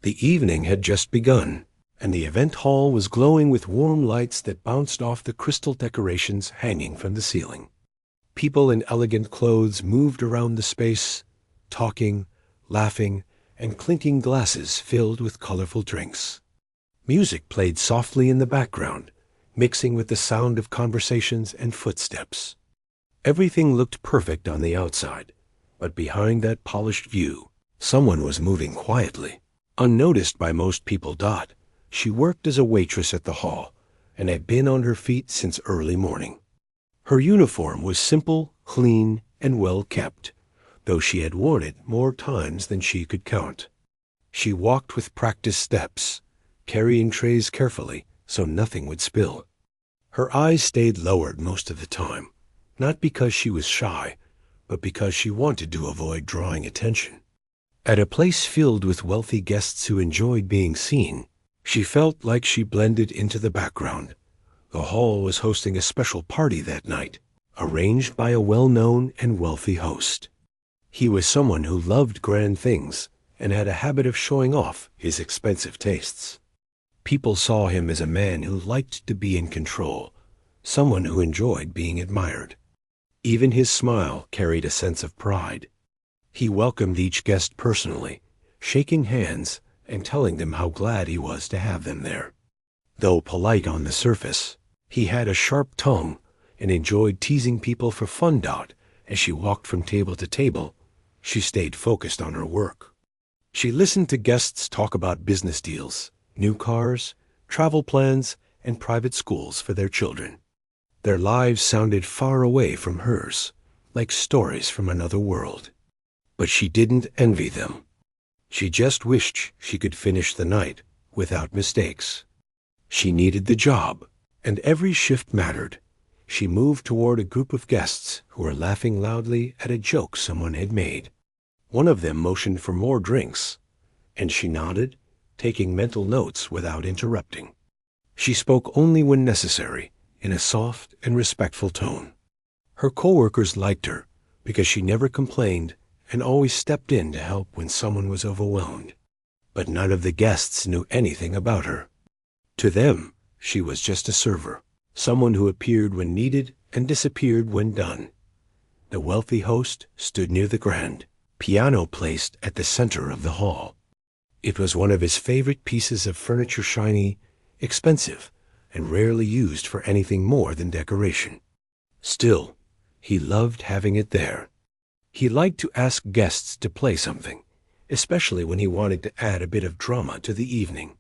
The evening had just begun, and the event hall was glowing with warm lights that bounced off the crystal decorations hanging from the ceiling. People in elegant clothes moved around the space, talking, laughing, and clinking glasses filled with colorful drinks. Music played softly in the background, mixing with the sound of conversations and footsteps. Everything looked perfect on the outside, but behind that polished view, someone was moving quietly. Unnoticed by most people, she worked as a waitress at the hall and had been on her feet since early morning. Her uniform was simple, clean, and well kept, though she had worn it more times than she could count. She walked with practiced steps, carrying trays carefully so nothing would spill. Her eyes stayed lowered most of the time, not because she was shy, but because she wanted to avoid drawing attention. At a place filled with wealthy guests who enjoyed being seen, she felt like she blended into the background. The hall was hosting a special party that night, arranged by a well-known and wealthy host. He was someone who loved grand things and had a habit of showing off his expensive tastes. People saw him as a man who liked to be in control, someone who enjoyed being admired. Even his smile carried a sense of pride. He welcomed each guest personally, shaking hands and telling them how glad he was to have them there. Though polite on the surface, he had a sharp tongue and enjoyed teasing people for fun. As she walked from table to table, she stayed focused on her work. She listened to guests talk about business deals, new cars, travel plans, and private schools for their children. Their lives sounded far away from hers, like stories from another world. But she didn't envy them. She just wished she could finish the night without mistakes. She needed the job, and every shift mattered. She moved toward a group of guests who were laughing loudly at a joke someone had made. One of them motioned for more drinks, and she nodded, taking mental notes without interrupting. She spoke only when necessary, in a soft and respectful tone. Her coworkers liked her because she never complained and always stepped in to help when someone was overwhelmed. But none of the guests knew anything about her. To them, she was just a server, someone who appeared when needed and disappeared when done. The wealthy host stood near the grand piano placed at the center of the hall. It was one of his favorite pieces of furniture, shiny, expensive, and rarely used for anything more than decoration. Still, he loved having it there. He liked to ask guests to play something, especially when he wanted to add a bit of drama to the evening.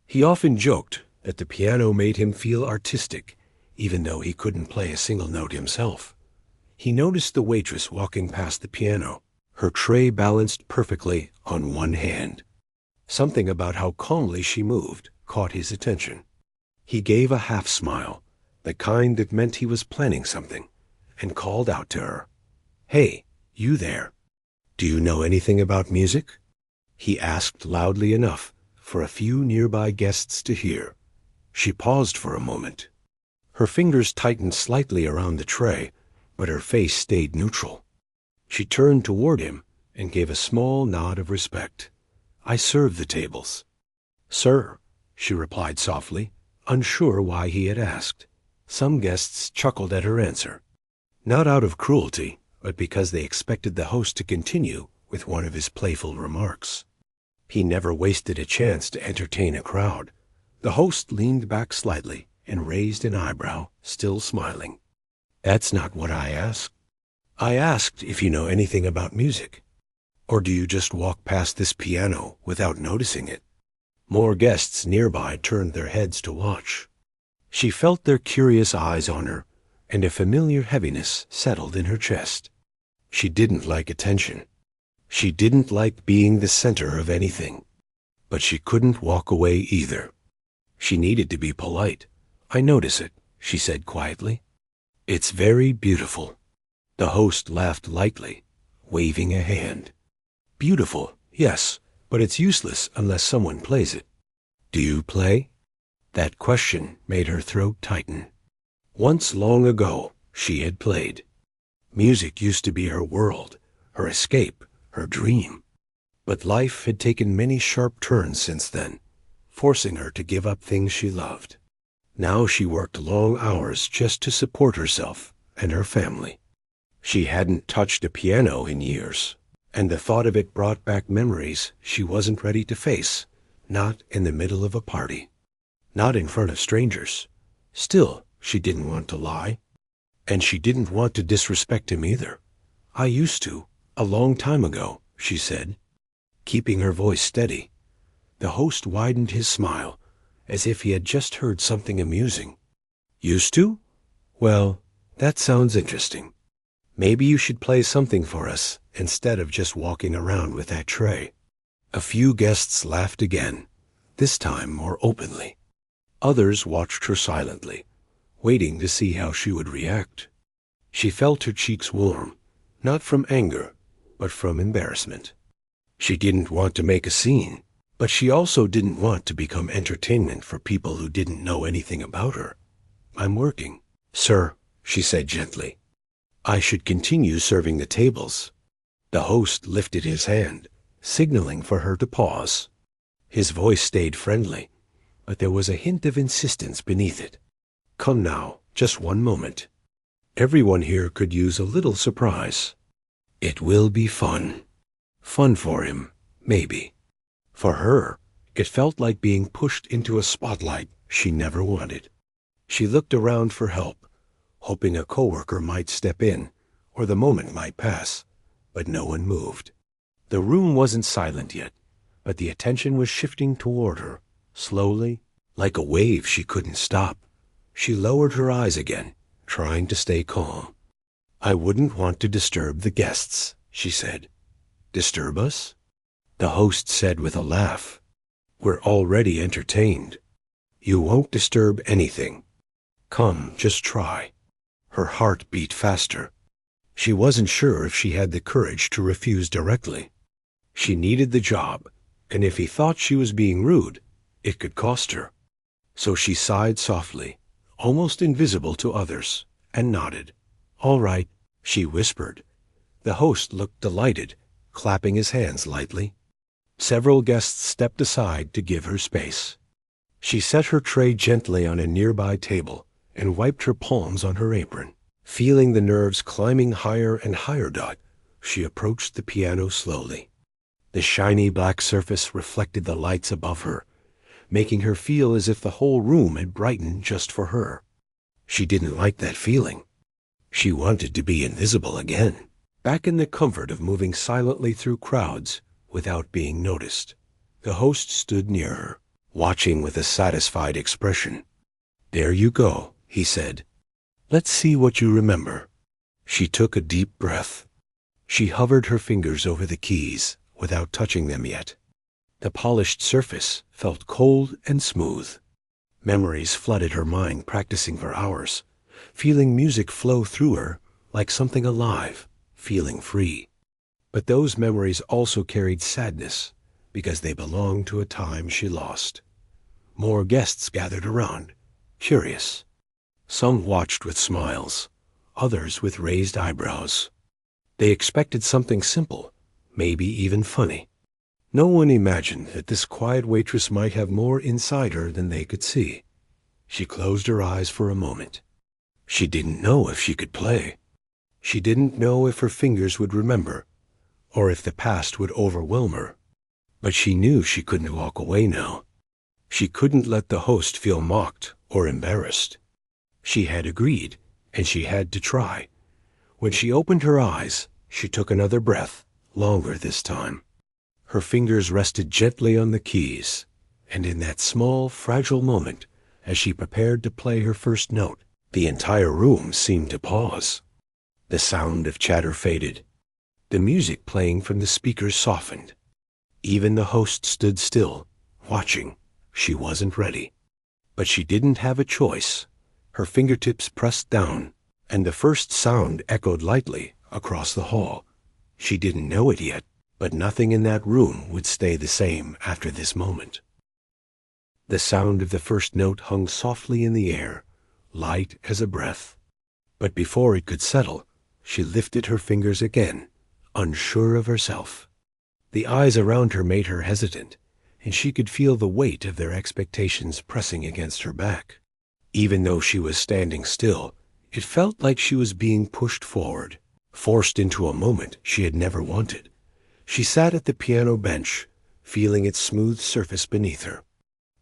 He often joked that the piano made him feel artistic, even though he couldn't play a single note himself. He noticed the waitress walking past the piano, her tray balanced perfectly on one hand. Something about how calmly she moved caught his attention. He gave a half smile, the kind that meant he was planning something, and called out to her, "Hey, you there. Do you know anything about music?" He asked loudly enough for a few nearby guests to hear. She paused for a moment. Her fingers tightened slightly around the tray, but her face stayed neutral. She turned toward him and gave a small nod of respect. "I serve the tables." "Sir," she replied softly, unsure why he had asked. Some guests chuckled at her answer, not out of cruelty, but because they expected the host to continue with one of his playful remarks. He never wasted a chance to entertain a crowd. The host leaned back slightly and raised an eyebrow, still smiling. "That's not what I asked. I asked if you know anything about music. Or do you just walk past this piano without noticing it?" More guests nearby turned their heads to watch. She felt their curious eyes on her, and a familiar heaviness settled in her chest. She didn't like attention. She didn't like being the center of anything. But she couldn't walk away either. She needed to be polite. "I notice it," she said quietly. "It's very beautiful." The host laughed lightly, waving a hand. "Beautiful, yes, but it's useless unless someone plays it." "Do you play?" That question made her throat tighten. Once long ago, she had played. Music used to be her world, her escape, her dream. But life had taken many sharp turns since then, forcing her to give up things she loved. Now she worked long hours just to support herself and her family. She hadn't touched a piano in years, and the thought of it brought back memories she wasn't ready to face, not in the middle of a party, not in front of strangers. Still, she didn't want to lie, and she didn't want to disrespect him either. "I used to, a long time ago," she said, keeping her voice steady. The host widened his smile, as if he had just heard something amusing. "Used to? Well, that sounds interesting. Maybe you should play something for us instead of just walking around with that tray." A few guests laughed again, this time more openly. Others watched her silently, waiting to see how she would react. She felt her cheeks warm, not from anger, but from embarrassment. She didn't want to make a scene, but she also didn't want to become entertainment for people who didn't know anything about her. "I'm working, sir," she said gently. "I should continue serving the tables." The host lifted his hand, signaling for her to pause. His voice stayed friendly, but there was a hint of insistence beneath it. "Come now, just one moment. Everyone here could use a little surprise. It will be fun." Fun for him, maybe. For her, it felt like being pushed into a spotlight she never wanted. She looked around for help, hoping a coworker might step in, or the moment might pass, but no one moved. The room wasn't silent yet, but the attention was shifting toward her, slowly, like a wave she couldn't stop. She lowered her eyes again, trying to stay calm. "I wouldn't want to disturb the guests," she said. "Disturb us?" The host said with a laugh. "We're already entertained. You won't disturb anything. Come, just try." Her heart beat faster. She wasn't sure if she had the courage to refuse directly. She needed the job, and if he thought she was being rude, it could cost her. So she sighed softly, almost invisible to others, and nodded. "All right," she whispered. The host looked delighted, clapping his hands lightly. Several guests stepped aside to give her space. She set her tray gently on a nearby table and wiped her palms on her apron. Feeling the nerves climbing higher and higher, she approached the piano slowly. The shiny black surface reflected the lights above her, making her feel as if the whole room had brightened just for her. She didn't like that feeling. She wanted to be invisible again, back in the comfort of moving silently through crowds without being noticed. The host stood near her, watching with a satisfied expression. "There you go," he said. "Let's see what you remember." She took a deep breath. She hovered her fingers over the keys without touching them yet. The polished surface felt cold and smooth. Memories flooded her mind, practicing for hours, feeling music flow through her like something alive, feeling free. But those memories also carried sadness because they belonged to a time she lost. More guests gathered around, curious. Some watched with smiles, others with raised eyebrows. They expected something simple, maybe even funny. No one imagined that this quiet waitress might have more inside her than they could see. She closed her eyes for a moment. She didn't know if she could play. She didn't know if her fingers would remember, or if the past would overwhelm her. But she knew she couldn't walk away now. She couldn't let the host feel mocked or embarrassed. She had agreed, and she had to try. When she opened her eyes, she took another breath, longer this time. Her fingers rested gently on the keys, and in that small, fragile moment, as she prepared to play her first note, the entire room seemed to pause. The sound of chatter faded. The music playing from the speakers softened. Even the host stood still, watching. She wasn't ready. But she didn't have a choice. Her fingertips pressed down, and the first sound echoed lightly across the hall. She didn't know it yet, but nothing in that room would stay the same after this moment. The sound of the first note hung softly in the air, light as a breath. But before it could settle, she lifted her fingers again, unsure of herself. The eyes around her made her hesitant, and she could feel the weight of their expectations pressing against her back. Even though she was standing still, it felt like she was being pushed forward, forced into a moment she had never wanted. She sat at the piano bench, feeling its smooth surface beneath her.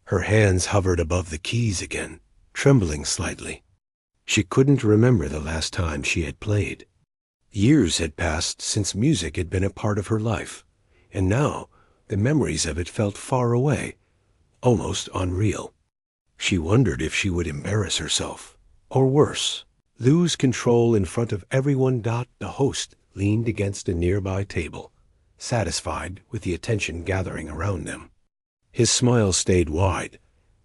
Her hands hovered above the keys again, trembling slightly. She couldn't remember the last time she had played. Years had passed since music had been a part of her life, and now the memories of it felt far away, almost unreal. She wondered if she would embarrass herself, or worse, lose control in front of everyone. The host leaned against a nearby table, satisfied with the attention gathering around them. His smile stayed wide,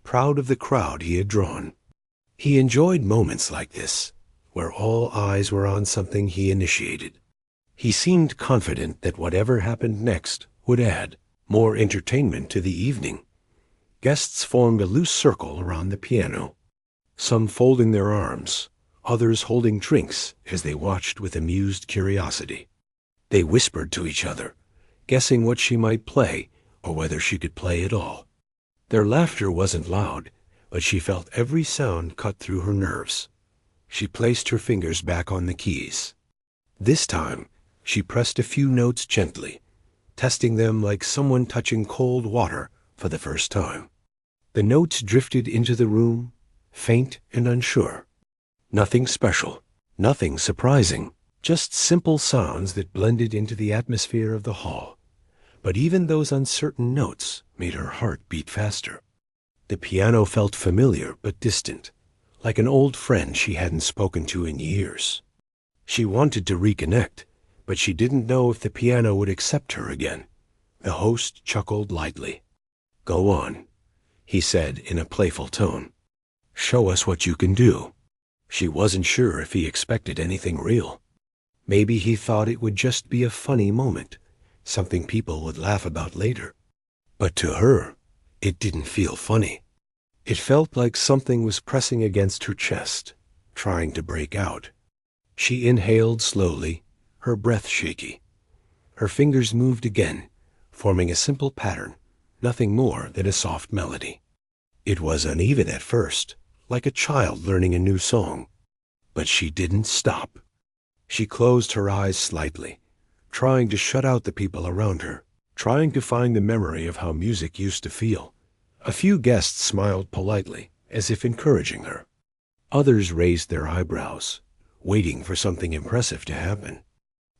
proud of the crowd he had drawn. He enjoyed moments like this, where all eyes were on something he initiated. He seemed confident that whatever happened next would add more entertainment to the evening. Guests formed a loose circle around the piano, some folding their arms, others holding drinks as they watched with amused curiosity. They whispered to each other, guessing what she might play or whether she could play at all. Their laughter wasn't loud, but she felt every sound cut through her nerves. She placed her fingers back on the keys. This time, she pressed a few notes gently, testing them like someone touching cold water for the first time. The notes drifted into the room, faint and unsure. Nothing special, nothing surprising, just simple sounds that blended into the atmosphere of the hall. But even those uncertain notes made her heart beat faster. The piano felt familiar but distant, like an old friend she hadn't spoken to in years. She wanted to reconnect, but she didn't know if the piano would accept her again. The host chuckled lightly. "Go on," he said in a playful tone. "Show us what you can do." She wasn't sure if he expected anything real. Maybe he thought it would just be a funny moment, something people would laugh about later. But to her, it didn't feel funny. It felt like something was pressing against her chest, trying to break out. She inhaled slowly, her breath shaky. Her fingers moved again, forming a simple pattern, nothing more than a soft melody. It was uneven at first, like a child learning a new song. But she didn't stop. She closed her eyes slightly, trying to shut out the people around her, trying to find the memory of how music used to feel. A few guests smiled politely, as if encouraging her. Others raised their eyebrows, waiting for something impressive to happen.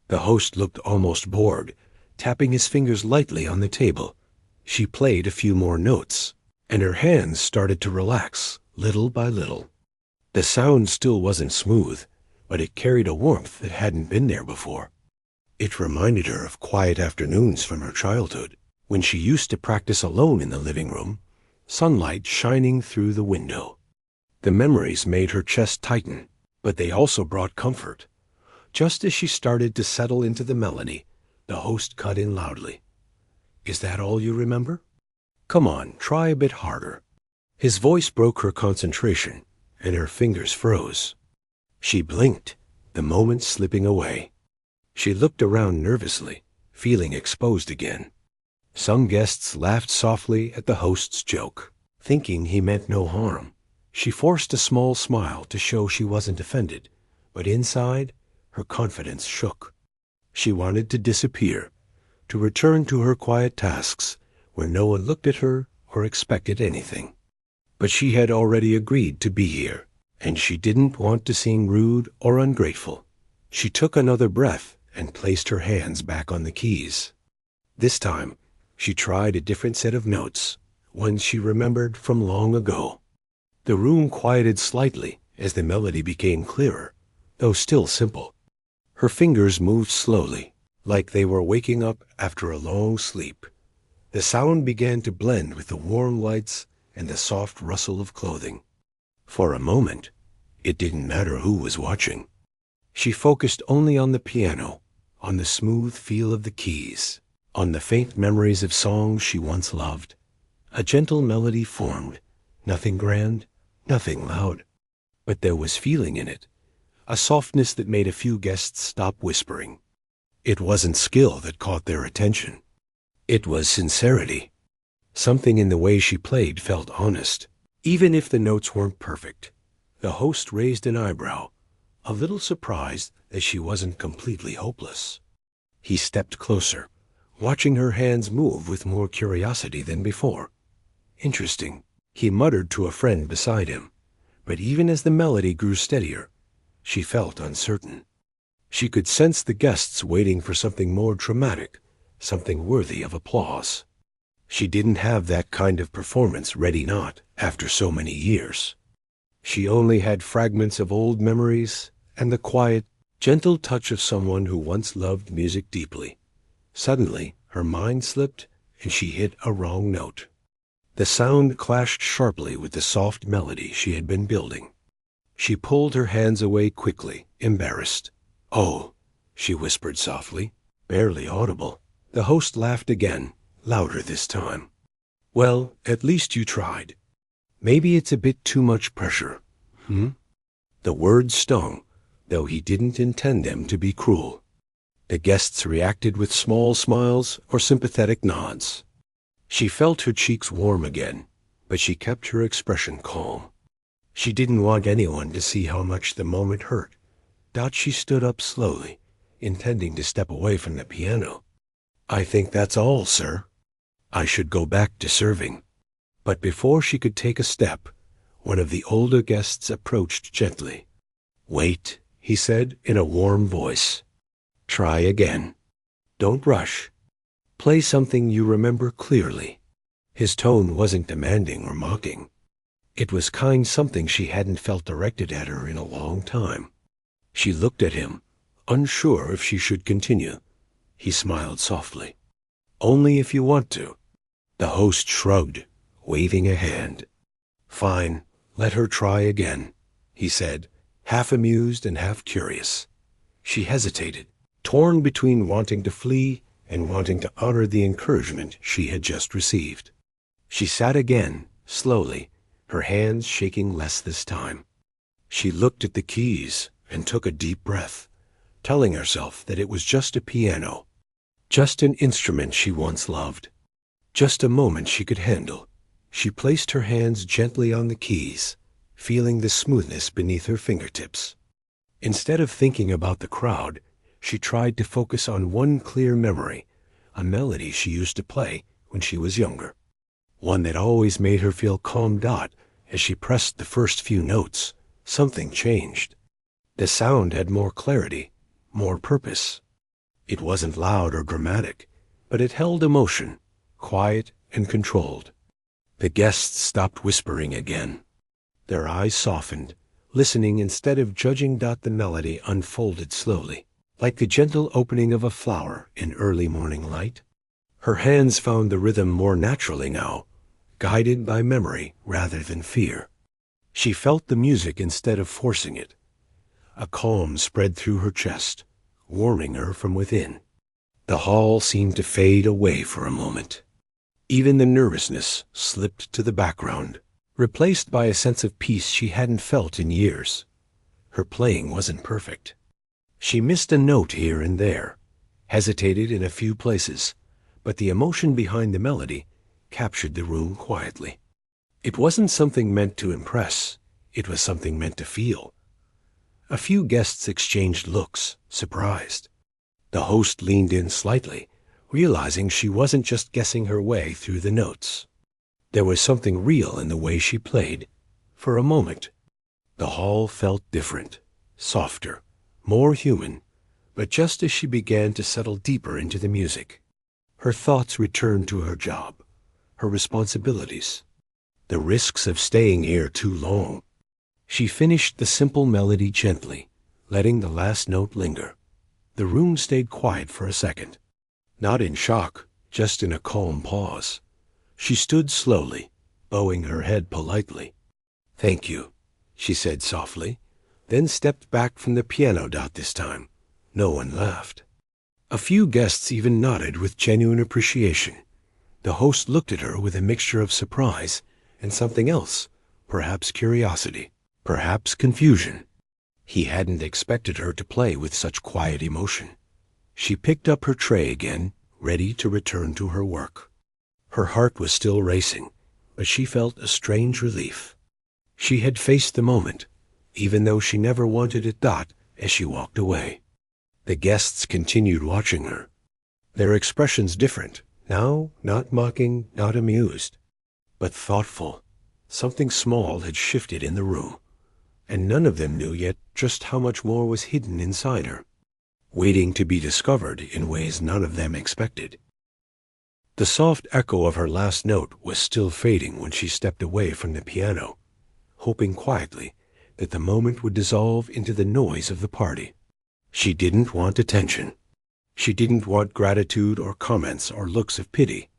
The host looked almost bored, tapping his fingers lightly on the table. She played a few more notes, and her hands started to relax, little by little. The sound still wasn't smooth, but it carried a warmth that hadn't been there before. It reminded her of quiet afternoons from her childhood, when she used to practice alone in the living room, sunlight shining through the window. The memories made her chest tighten, but they also brought comfort. Just as she started to settle into the melody, the host cut in loudly. "Is that all you remember? Come on, try a bit harder." His voice broke her concentration, and her fingers froze. She blinked, the moment slipping away. She looked around nervously, feeling exposed again. Some guests laughed softly at the host's joke, thinking he meant no harm. She forced a small smile to show she wasn't offended, but inside, her confidence shook. She wanted to disappear, to return to her quiet tasks where no one looked at her or expected anything. But she had already agreed to be here, and she didn't want to seem rude or ungrateful. She took another breath and placed her hands back on the keys. This time, she tried a different set of notes, ones she remembered from long ago. The room quieted slightly as the melody became clearer, though still simple. Her fingers moved slowly, like they were waking up after a long sleep. The sound began to blend with the warm lights and the soft rustle of clothing. For a moment, it didn't matter who was watching. She focused only on the piano, on the smooth feel of the keys, on the faint memories of songs she once loved. A gentle melody formed, nothing grand, nothing loud. But there was feeling in it, a softness that made a few guests stop whispering. It wasn't skill that caught their attention. It was sincerity. Something in the way she played felt honest, even if the notes weren't perfect. The host raised an eyebrow, a little surprised that she wasn't completely hopeless. He stepped closer, watching her hands move with more curiosity than before. Interesting, he muttered to a friend beside him, but even as the melody grew steadier, she felt uncertain. She could sense the guests waiting for something more dramatic, something worthy of applause. She didn't have that kind of performance ready not after so many years. She only had fragments of old memories and the quiet, gentle touch of someone who once loved music deeply. Suddenly, her mind slipped and she hit a wrong note. The sound clashed sharply with the soft melody she had been building. She pulled her hands away quickly, embarrassed. "Oh," she whispered softly, barely audible. The host laughed again, louder this time. "Well, at least you tried. Maybe it's a bit too much pressure, hmm?" The words stung, though he didn't intend them to be cruel. The guests reacted with small smiles or sympathetic nods. She felt her cheeks warm again, but she kept her expression calm. She didn't want anyone to see how much the moment hurt. She stood up slowly, intending to step away from the piano. "I think that's all, sir. I should go back to serving." But before she could take a step, one of the older guests approached gently. "Wait," he said in a warm voice. "Try again. Don't rush. Play something you remember clearly." His tone wasn't demanding or mocking. It was something she hadn't felt directed at her in a long time. She looked at him, unsure if she should continue. He smiled softly. "Only if you want to." The host shrugged, waving a hand. "Fine, let her try again," he said, half amused and half curious. She hesitated, torn between wanting to flee and wanting to honor the encouragement she had just received. She sat again, slowly, her hands shaking less this time. She looked at the keys and took a deep breath, telling herself that it was just a piano, just an instrument she once loved, just a moment she could handle. She placed her hands gently on the keys, feeling the smoothness beneath her fingertips. Instead of thinking about the crowd, she tried to focus on one clear memory, a melody she used to play when she was younger, one that always made her feel calm. As she pressed the first few notes, something changed. The sound had more clarity, more purpose. It wasn't loud or dramatic, but it held emotion, quiet and controlled. The guests stopped whispering again. Their eyes softened, listening instead of judging. The melody unfolded slowly, like the gentle opening of a flower in early morning light. Her hands found the rhythm more naturally now, guided by memory rather than fear. She felt the music instead of forcing it. A calm spread through her chest, warming her from within. The hall seemed to fade away for a moment. Even the nervousness slipped to the background, replaced by a sense of peace she hadn't felt in years. Her playing wasn't perfect. She missed a note here and there, hesitated in a few places, but the emotion behind the melody captured the room quietly. It wasn't something meant to impress, it was something meant to feel. A few guests exchanged looks, surprised. The host leaned in slightly, realizing she wasn't just guessing her way through the notes. There was something real in the way she played. For a moment, the hall felt different, softer, more human, but just as she began to settle deeper into the music, her thoughts returned to her job, her responsibilities, the risks of staying here too long. She finished the simple melody gently, letting the last note linger. The room stayed quiet for a second. Not in shock, just in a calm pause. She stood slowly, bowing her head politely. "Thank you," she said softly, then stepped back from the piano. This time, no one laughed. A few guests even nodded with genuine appreciation. The host looked at her with a mixture of surprise and something else, perhaps curiosity, perhaps confusion. He hadn't expected her to play with such quiet emotion. She picked up her tray again, ready to return to her work. Her heart was still racing, but she felt a strange relief. She had faced the moment, even though she never wanted it that, as she walked away. The guests continued watching her, their expressions different, now not mocking, not amused, but thoughtful. Something small had shifted in the room, and none of them knew yet just how much more was hidden inside her, waiting to be discovered in ways none of them expected. The soft echo of her last note was still fading when she stepped away from the piano, hoping quietly that the moment would dissolve into the noise of the party. She didn't want attention. She didn't want gratitude or comments or looks of pity.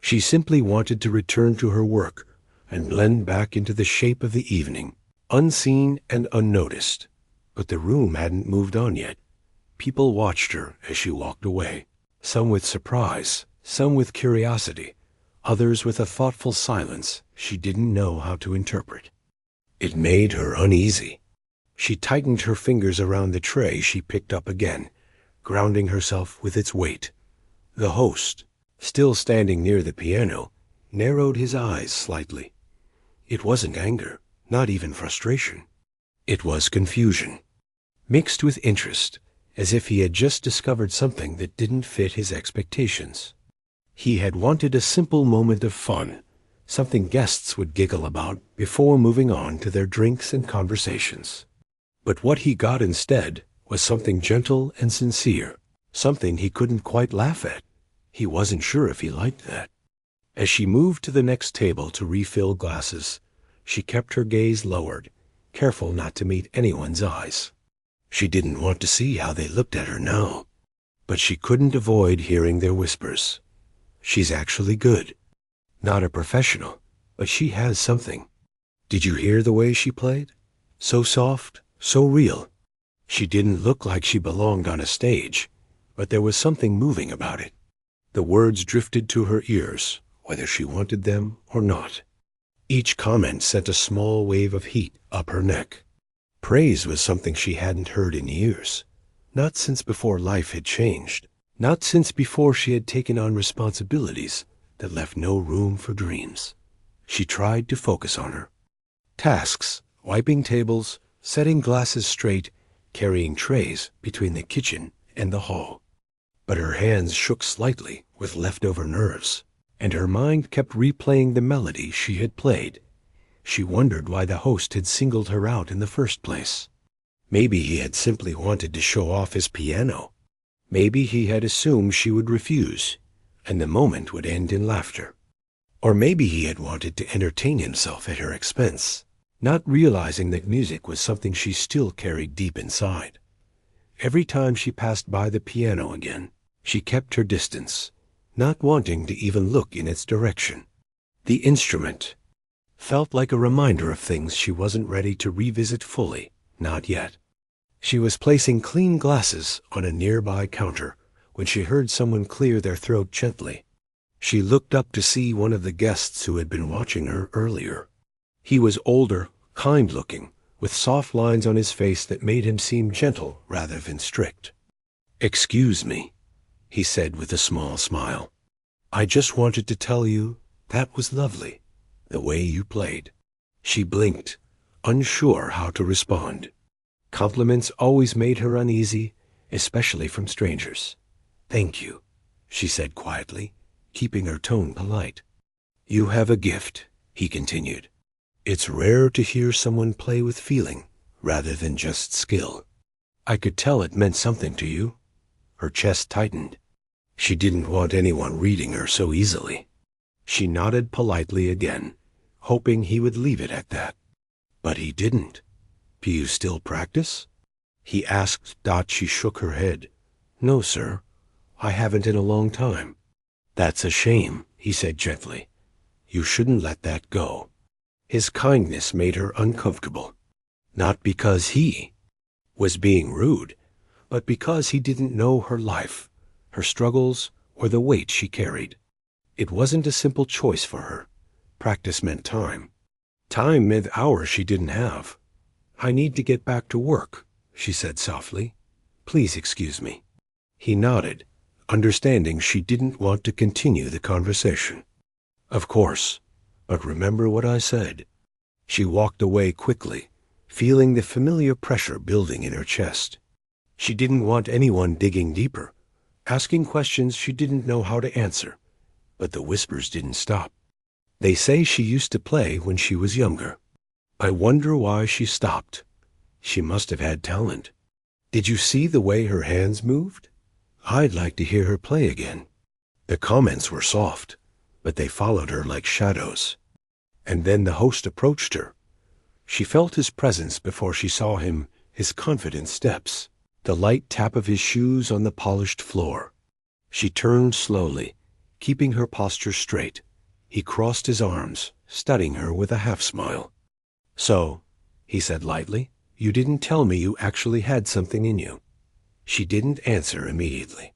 She simply wanted to return to her work and blend back into the shape of the evening, unseen and unnoticed. But the room hadn't moved on yet. People watched her as she walked away, some with surprise, some with curiosity, others with a thoughtful silence she didn't know how to interpret. It made her uneasy. She tightened her fingers around the tray she picked up again, grounding herself with its weight. The host, still standing near the piano, narrowed his eyes slightly. It wasn't anger, not even frustration. It was confusion, mixed with interest, as if he had just discovered something that didn't fit his expectations. He had wanted a simple moment of fun, something guests would giggle about before moving on to their drinks and conversations. But what he got instead was something gentle and sincere, something he couldn't quite laugh at. He wasn't sure if he liked that. As she moved to the next table to refill glasses, she kept her gaze lowered, careful not to meet anyone's eyes. She didn't want to see how they looked at her now, but she couldn't avoid hearing their whispers. She's actually good. Not a professional, but she has something. Did you hear the way she played? So soft, so real. She didn't look like she belonged on a stage, but there was something moving about it. The words drifted to her ears, whether she wanted them or not. Each comment sent a small wave of heat up her neck. Praise was something she hadn't heard in years, not since before life had changed, not since before she had taken on responsibilities that left no room for dreams. She tried to focus on her tasks, wiping tables, setting glasses straight, carrying trays between the kitchen and the hall. But her hands shook slightly with leftover nerves, and her mind kept replaying the melody she had played. She wondered why the host had singled her out in the first place. Maybe he had simply wanted to show off his piano. Maybe he had assumed she would refuse, and the moment would end in laughter. Or maybe he had wanted to entertain himself at her expense, not realizing that music was something she still carried deep inside. Every time she passed by the piano again, she kept her distance, not wanting to even look in its direction. The instrument felt like a reminder of things she wasn't ready to revisit fully, not yet. She was placing clean glasses on a nearby counter when she heard someone clear their throat gently. She looked up to see one of the guests who had been watching her earlier. He was older, kind-looking, with soft lines on his face that made him seem gentle rather than strict. "Excuse me," he said with a small smile. "I just wanted to tell you that was lovely, the way you played." She blinked, unsure how to respond. Compliments always made her uneasy, especially from strangers. "Thank you," she said quietly, keeping her tone polite. "You have a gift," he continued. "It's rare to hear someone play with feeling rather than just skill. I could tell it meant something to you." Her chest tightened. She didn't want anyone reading her so easily. She nodded politely again, hoping he would leave it at that. But he didn't. "Do you still practice?" he asked. She shook her head. "No, sir. I haven't in a long time." "That's a shame," he said gently. "You shouldn't let that go." His kindness made her uncomfortable, not because he was being rude, but because he didn't know her life, her struggles, or the weight she carried. It wasn't a simple choice for her. Practice meant time. Time meant hours she didn't have. "I need to get back to work," she said softly. "Please excuse me." He nodded, understanding she didn't want to continue the conversation. Of course, but remember what I said. She walked away quickly, feeling the familiar pressure building in her chest. She didn't want anyone digging deeper, asking questions she didn't know how to answer. But the whispers didn't stop. They say she used to play when she was younger. I wonder why she stopped. She must have had talent. Did you see the way her hands moved? I'd like to hear her play again. The comments were soft, but they followed her like shadows. And then the host approached her. She felt his presence before she saw him, his confident steps, the light tap of his shoes on the polished floor. She turned slowly, keeping her posture straight. He crossed his arms, studying her with a half-smile. "So," he said lightly, "you didn't tell me you actually had something in you." She didn't answer immediately.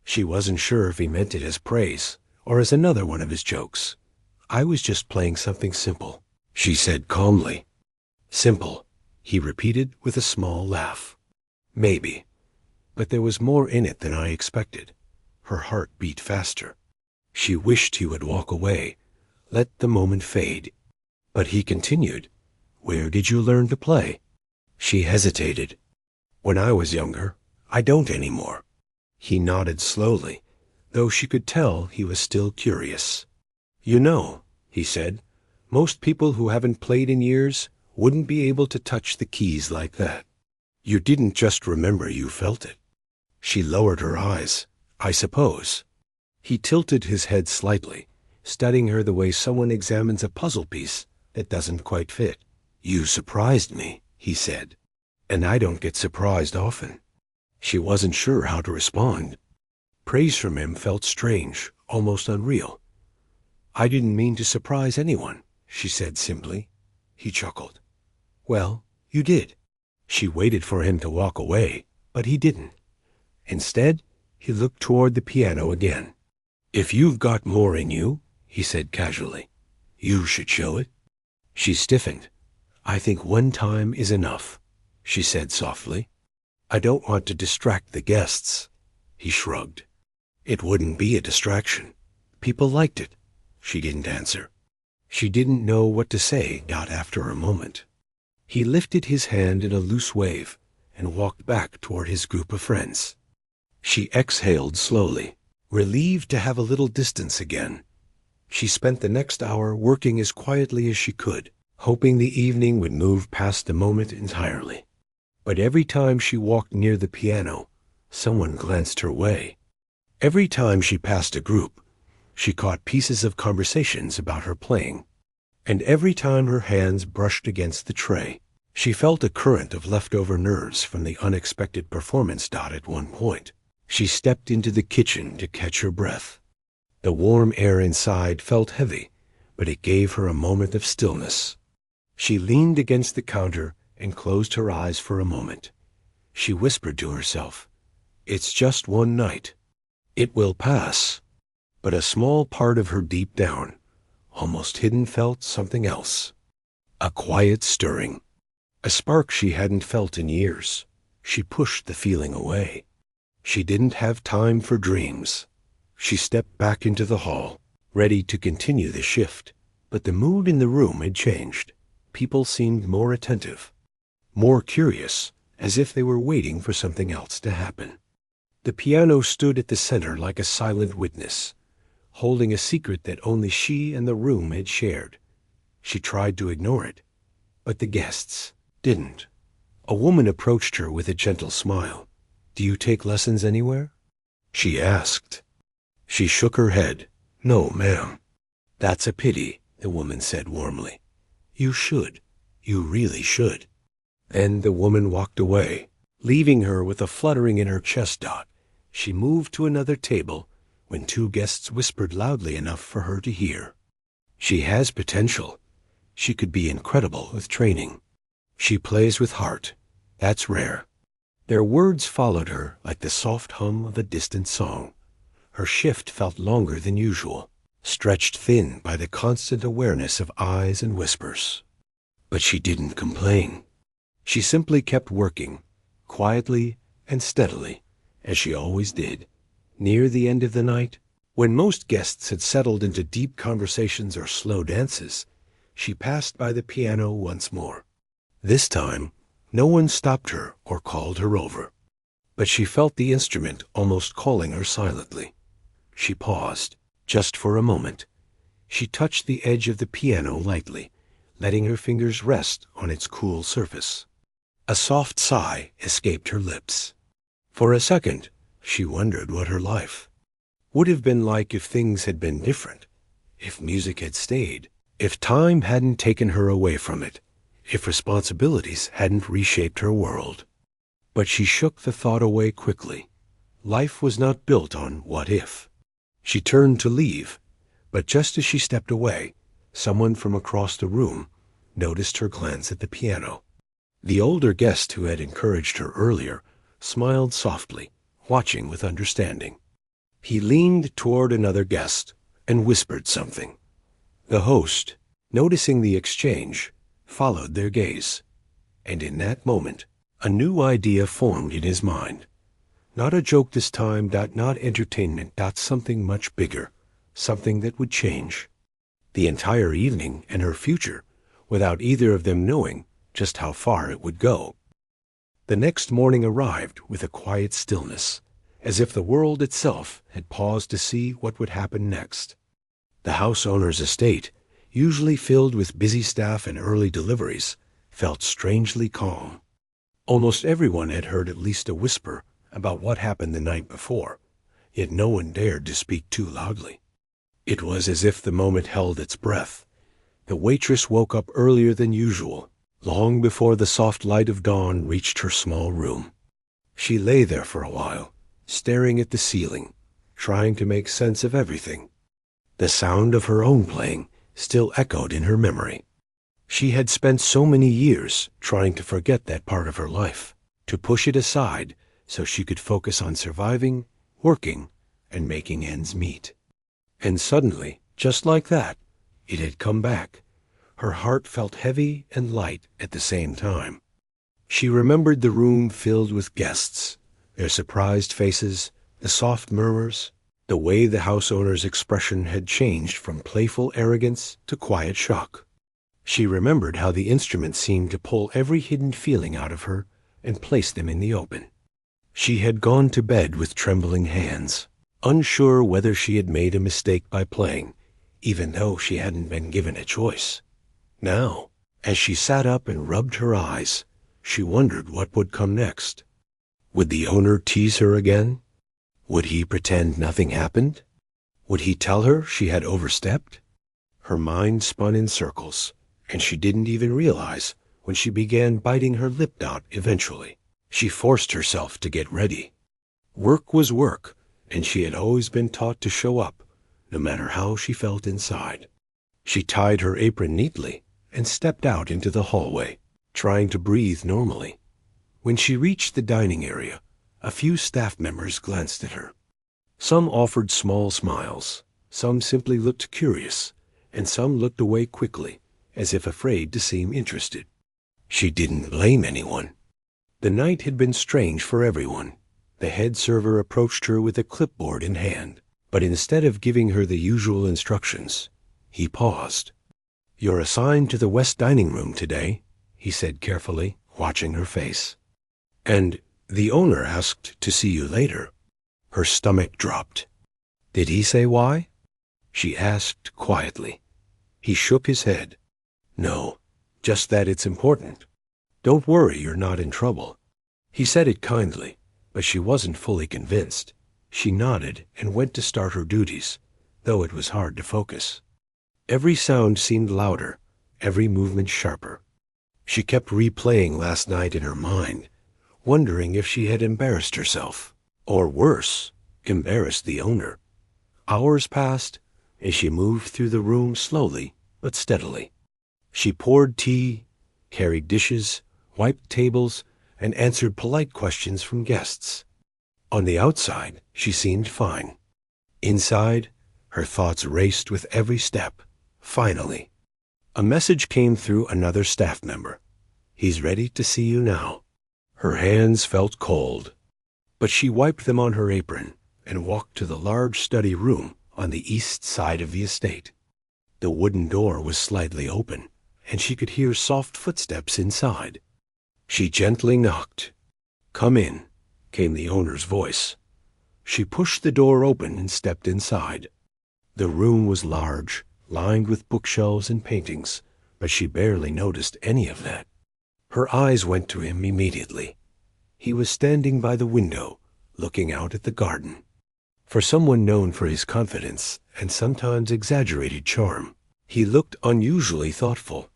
She wasn't sure if he meant it as praise or as another one of his jokes. "I was just playing something simple," she said calmly. "Simple," he repeated with a small laugh. "Maybe. But there was more in it than I expected." Her heart beat faster. She wished he would walk away, let the moment fade. But he continued, "Where did you learn to play?" She hesitated. "When I was younger. I don't anymore." He nodded slowly, though she could tell he was still curious. "You know," he said, "most people who haven't played in years wouldn't be able to touch the keys like that. You didn't just remember, you felt it." She lowered her eyes. "I suppose." He tilted his head slightly, studying her the way someone examines a puzzle piece that doesn't quite fit. "You surprised me," he said, "and I don't get surprised often." She wasn't sure how to respond. Praise from him felt strange, almost unreal. "I didn't mean to surprise anyone," she said simply. He chuckled. "Well, you did." She waited for him to walk away, but he didn't. Instead, he looked toward the piano again. "If you've got more in you," he said casually, "you should show it." She stiffened. "I think one time is enough," she said softly. "I don't want to distract the guests." He shrugged. "It wouldn't be a distraction. People liked it." She didn't answer. She didn't know what to say, not after a moment. He lifted his hand in a loose wave and walked back toward his group of friends. She exhaled slowly, relieved to have a little distance again. She spent the next hour working as quietly as she could, hoping the evening would move past the moment entirely. But every time she walked near the piano, someone glanced her way. Every time she passed a group, she caught pieces of conversations about her playing. And every time her hands brushed against the tray, she felt a current of leftover nerves from the unexpected performance dot at one point. She stepped into the kitchen to catch her breath. The warm air inside felt heavy, but it gave her a moment of stillness. She leaned against the counter and closed her eyes for a moment. She whispered to herself, "It's just one night. It will pass." But a small part of her deep down, almost hidden, felt something else. A quiet stirring. A spark she hadn't felt in years. She pushed the feeling away. She didn't have time for dreams. She stepped back into the hall, ready to continue the shift. But the mood in the room had changed. People seemed more attentive, more curious, as if they were waiting for something else to happen. The piano stood at the center like a silent witness, holding a secret that only she and the room had shared. She tried to ignore it, but the guests didn't. A woman approached her with a gentle smile. "Do you take lessons anywhere?" she asked. She shook her head. "No, ma'am." "That's a pity," the woman said warmly. "You should. You really should." And the woman walked away, leaving her with a fluttering in her chest dot. She moved to another table when two guests whispered loudly enough for her to hear. "She has potential. She could be incredible with training. She plays with heart. That's rare." Their words followed her like the soft hum of a distant song. Her shift felt longer than usual, stretched thin by the constant awareness of eyes and whispers. But she didn't complain. She simply kept working, quietly and steadily, as she always did. Near the end of the night, when most guests had settled into deep conversations or slow dances, she passed by the piano once more. This time, no one stopped her or called her over, but she felt the instrument almost calling her silently. She paused, just for a moment. She touched the edge of the piano lightly, letting her fingers rest on its cool surface. A soft sigh escaped her lips. For a second, she wondered what her life would have been like if things had been different, if music had stayed, if time hadn't taken her away from it, if responsibilities hadn't reshaped her world. But she shook the thought away quickly. Life was not built on what if. She turned to leave, but just as she stepped away, someone from across the room noticed her glance at the piano. The older guest who had encouraged her earlier smiled softly, watching with understanding. He leaned toward another guest and whispered something. The host, noticing the exchange, followed their gaze, and in that moment, a new idea formed in his mind. Not a joke this time, not entertainment, something much bigger, something that would change the entire evening and her future, without either of them knowing just how far it would go. The next morning arrived with a quiet stillness, as if the world itself had paused to see what would happen next. The house owner's estate, usually filled with busy staff and early deliveries, felt strangely calm. Almost everyone had heard at least a whisper about what happened the night before, yet no one dared to speak too loudly. It was as if the moment held its breath. The waitress woke up earlier than usual, long before the soft light of dawn reached her small room. She lay there for a while, staring at the ceiling, trying to make sense of everything. The sound of her own playing still echoed in her memory. She had spent so many years trying to forget that part of her life, to push it aside so she could focus on surviving, working, and making ends meet. And suddenly, just like that, it had come back. Her heart felt heavy and light at the same time. She remembered the room filled with guests, their surprised faces, the soft murmurs, the way the house owner's expression had changed from playful arrogance to quiet shock. She remembered how the instrument seemed to pull every hidden feeling out of her and place them in the open. She had gone to bed with trembling hands, unsure whether she had made a mistake by playing, even though she hadn't been given a choice. Now, as she sat up and rubbed her eyes, she wondered what would come next. Would the owner tease her again? Would he pretend nothing happened? Would he tell her she had overstepped? Her mind spun in circles, and she didn't even realize when she began biting her lip out eventually. She forced herself to get ready. Work was work, and she had always been taught to show up, no matter how she felt inside. She tied her apron neatly and stepped out into the hallway, trying to breathe normally. When she reached the dining area, a few staff members glanced at her. Some offered small smiles, some simply looked curious, and some looked away quickly, as if afraid to seem interested. She didn't blame anyone. The night had been strange for everyone. The head server approached her with a clipboard in hand, but instead of giving her the usual instructions, he paused. "You're assigned to the west dining room today," he said carefully, watching her face. "And the owner asked to see you later." Her stomach dropped. "Did he say why?" she asked quietly. He shook his head. "No, just that it's important. Don't worry, you're not in trouble." He said it kindly, but she wasn't fully convinced. She nodded and went to start her duties, though it was hard to focus. Every sound seemed louder, every movement sharper. She kept replaying last night in her mind, wondering if she had embarrassed herself, or worse, embarrassed the owner. Hours passed, and she moved through the room slowly but steadily. She poured tea, carried dishes, wiped tables, and answered polite questions from guests. On the outside, she seemed fine. Inside, her thoughts raced with every step. Finally, a message came through another staff member. "He's ready to see you now." Her hands felt cold, but she wiped them on her apron and walked to the large study room on the east side of the estate. The wooden door was slightly open, and she could hear soft footsteps inside. She gently knocked. "Come in," came the owner's voice. She pushed the door open and stepped inside. The room was large, lined with bookshelves and paintings, but she barely noticed any of that. Her eyes went to him immediately. He was standing by the window, looking out at the garden. For someone known for his confidence and sometimes exaggerated charm, he looked unusually thoughtful.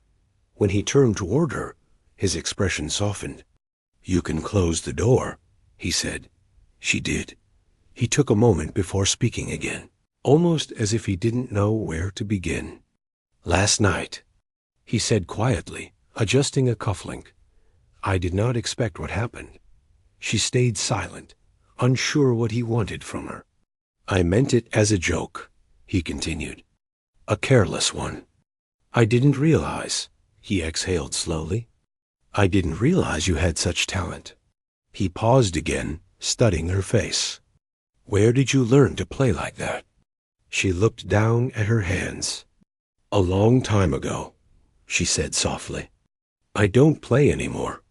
When he turned toward her, his expression softened. "You can close the door," he said. She did. He took a moment before speaking again, almost as if he didn't know where to begin. "Last night," he said quietly, adjusting a cufflink. "I did not expect what happened." She stayed silent, unsure what he wanted from her. "I meant it as a joke," he continued. "A careless one. I didn't realize," he exhaled slowly. "I didn't realize you had such talent." He paused again, studying her face. "Where did you learn to play like that?" She looked down at her hands. "A long time ago," she said softly. "I don't play anymore."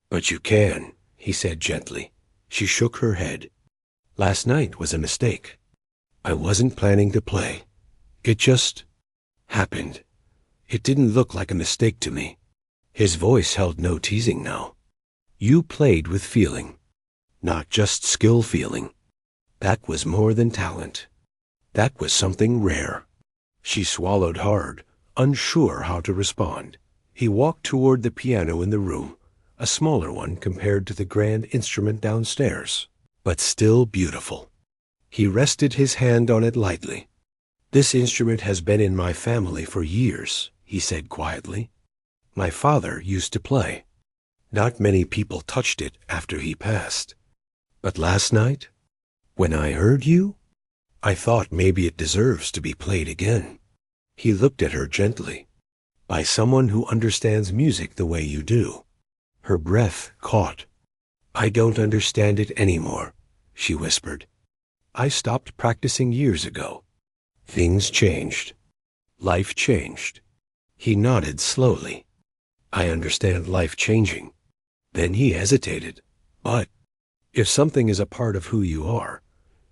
"But you can," he said gently. She shook her head. "Last night was a mistake. I wasn't planning to play. It just happened. It didn't look like a mistake to me." His voice held no teasing now. "You played with feeling, not just skill feeling. That was more than talent. That was something rare." She swallowed hard, unsure how to respond. He walked toward the piano in the room, a smaller one compared to the grand instrument downstairs, but still beautiful. He rested his hand on it lightly. "This instrument has been in my family for years," he said quietly. "My father used to play. Not many people touched it after he passed. But last night, when I heard you, I thought maybe it deserves to be played again." He looked at her gently. "By someone who understands music the way you do." Her breath caught. "I don't understand it anymore," she whispered. "I stopped practicing years ago. Things changed. Life changed." He nodded slowly. "I understand life changing." Then he hesitated. "But if something is a part of who you are,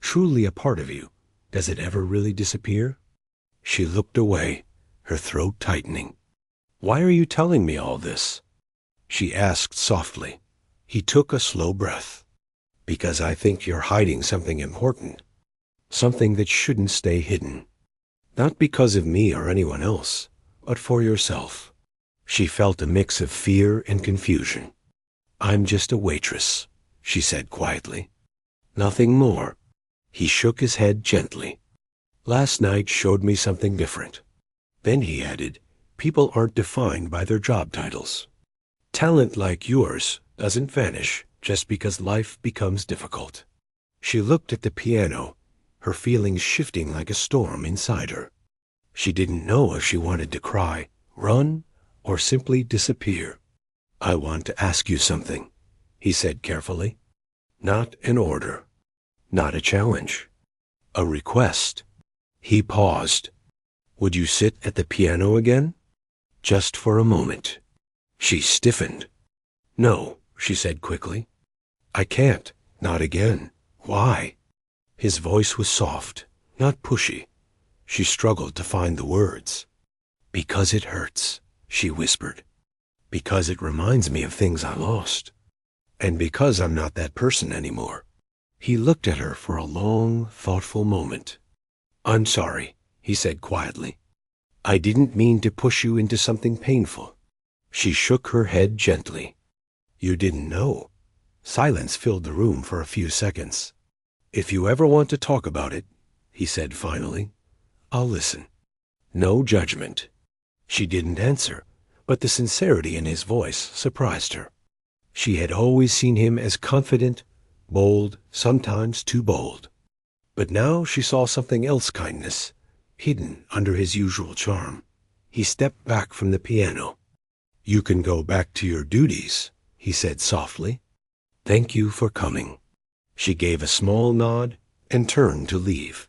truly a part of you, does it ever really disappear?" She looked away, her throat tightening. "Why are you telling me all this?" she asked softly. He took a slow breath. "Because I think you're hiding something important, something that shouldn't stay hidden. Not because of me or anyone else, but for yourself." She felt a mix of fear and confusion. "I'm just a waitress," she said quietly. "Nothing more." He shook his head gently. "Last night showed me something different." Then he added, "People aren't defined by their job titles. Talent like yours doesn't vanish just because life becomes difficult." She looked at the piano, her feelings shifting like a storm inside her. She didn't know if she wanted to cry, run, or simply disappear. "I want to ask you something," he said carefully. "Not an order, not a challenge, a request." He paused. "Would you sit at the piano again? Just for a moment." She stiffened. "No," she said quickly. "I can't. Not again." "Why?" His voice was soft, not pushy. She struggled to find the words. "Because it hurts," she whispered. "Because it reminds me of things I lost. And because I'm not that person anymore." He looked at her for a long, thoughtful moment. "I'm sorry," he said quietly. "I didn't mean to push you into something painful." She shook her head gently. "You didn't know." Silence filled the room for a few seconds. "If you ever want to talk about it," he said finally, "I'll listen. No judgment." She didn't answer, but the sincerity in his voice surprised her. She had always seen him as confident, bold, sometimes too bold. But now she saw something else, kindness, hidden under his usual charm. He stepped back from the piano. "You can go back to your duties," he said softly. "Thank you for coming." She gave a small nod, and turned to leave.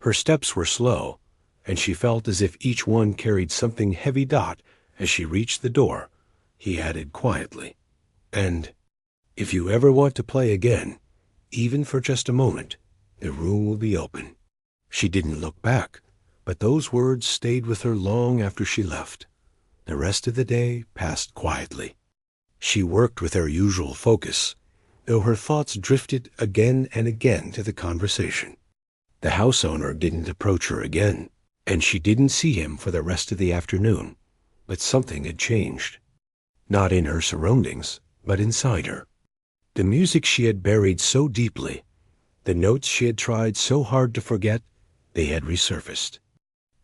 Her steps were slow, and she felt as if each one carried something heavy. As she reached the door, he added quietly, "And if you ever want to play again, even for just a moment, the room will be open." She didn't look back, but those words stayed with her long after she left. The rest of the day passed quietly. She worked with her usual focus, though her thoughts drifted again and again to the conversation. The house owner didn't approach her again, and she didn't see him for the rest of the afternoon. But something had changed. Not in her surroundings, but inside her. The music she had buried so deeply, the notes she had tried so hard to forget, they had resurfaced.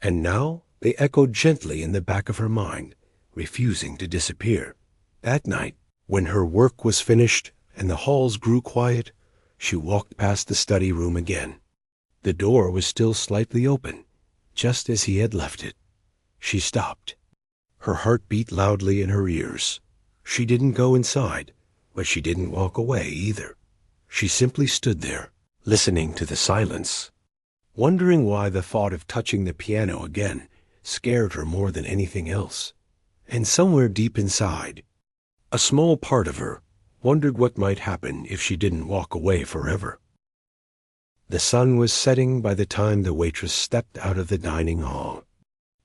And now they echoed gently in the back of her mind, refusing to disappear. That night, when her work was finished and the halls grew quiet, she walked past the study room again. The door was still slightly open, just as he had left it. She stopped. Her heart beat loudly in her ears. She didn't go inside, but she didn't walk away either. She simply stood there, listening to the silence, wondering why the thought of touching the piano again scared her more than anything else. And somewhere deep inside, a small part of her wondered what might happen if she didn't walk away forever. The sun was setting by the time the waitress stepped out of the dining hall.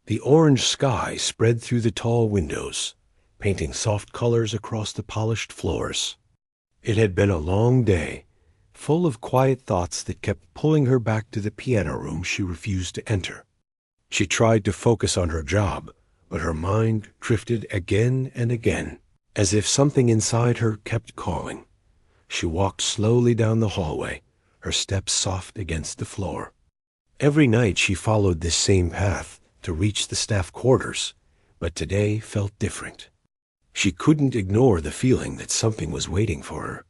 The orange sky spread through the tall windows, painting soft colors across the polished floors. It had been a long day, full of quiet thoughts that kept pulling her back to the piano room she refused to enter. She tried to focus on her job, but her mind drifted again and again, as if something inside her kept calling. She walked slowly down the hallway, her steps soft against the floor. Every night she followed this same path to reach the staff quarters, but today felt different. She couldn't ignore the feeling that something was waiting for her.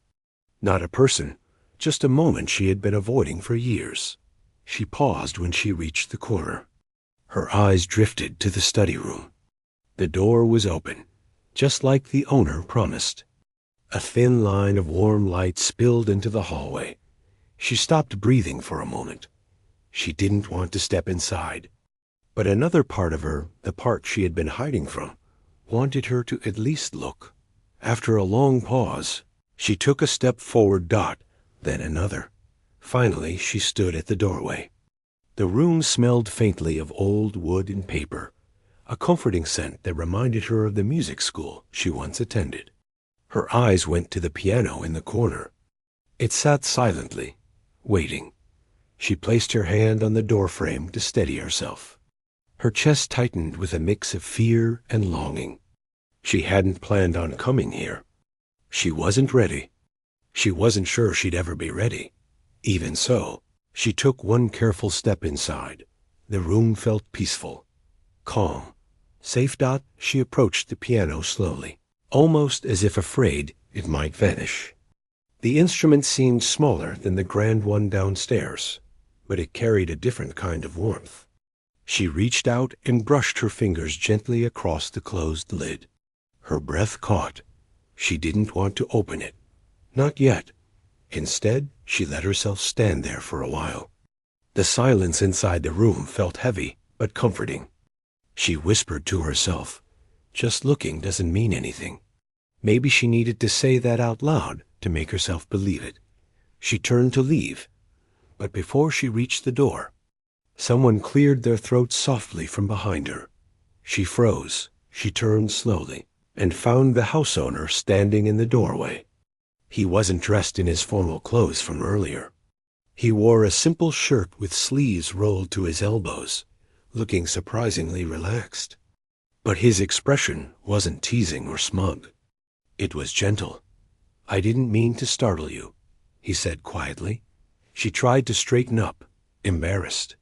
Not a person, just a moment she had been avoiding for years. She paused when she reached the corner. Her eyes drifted to the study room. The door was open, just like the owner promised. A thin line of warm light spilled into the hallway. She stopped breathing for a moment. She didn't want to step inside. But another part of her, the part she had been hiding from, wanted her to at least look. After a long pause, she took a step forward, then another. Finally, she stood at the doorway. The room smelled faintly of old wood and paper, a comforting scent that reminded her of the music school she once attended. Her eyes went to the piano in the corner. It sat silently, waiting. She placed her hand on the doorframe to steady herself. Her chest tightened with a mix of fear and longing. She hadn't planned on coming here. She wasn't ready. She wasn't sure she'd ever be ready. Even so, she took one careful step inside. The room felt peaceful, calm. Safe. She approached the piano slowly, almost as if afraid it might vanish. The instrument seemed smaller than the grand one downstairs, but it carried a different kind of warmth. She reached out and brushed her fingers gently across the closed lid. Her breath caught. She didn't want to open it. Not yet. Instead, she let herself stand there for a while. The silence inside the room felt heavy, but comforting. She whispered to herself, "Just looking doesn't mean anything." Maybe she needed to say that out loud to make herself believe it. She turned to leave, but before she reached the door, someone cleared their throats softly from behind her. She froze. She turned slowly and found the house owner standing in the doorway. He wasn't dressed in his formal clothes from earlier. He wore a simple shirt with sleeves rolled to his elbows, looking surprisingly relaxed. But his expression wasn't teasing or smug. It was gentle. "I didn't mean to startle you," he said quietly. She tried to straighten up, embarrassed.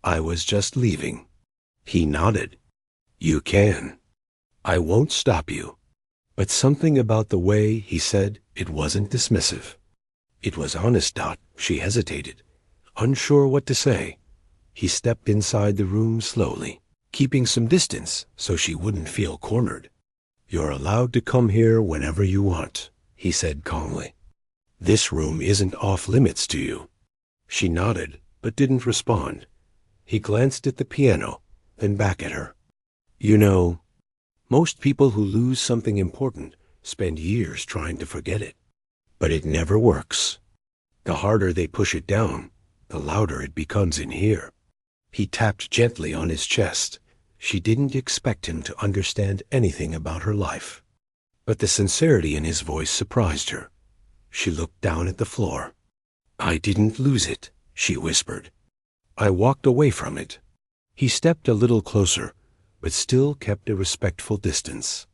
"I was just leaving." He nodded. "You can. I won't stop you." But something about the way he said it wasn't dismissive. It was honest. She hesitated, unsure what to say. He stepped inside the room slowly, keeping some distance so she wouldn't feel cornered. "You're allowed to come here whenever you want," he said calmly. "This room isn't off limits to you." She nodded, but didn't respond. He glanced at the piano, then back at her. You know, most people who lose something important spend years trying to forget it. But it never works. The harder they push it down, the louder it becomes in here. He tapped gently on his chest. She didn't expect him to understand anything about her life. But the sincerity in his voice surprised her. She looked down at the floor. I didn't lose it, she whispered. I walked away from it. He stepped a little closer, but still kept a respectful distance.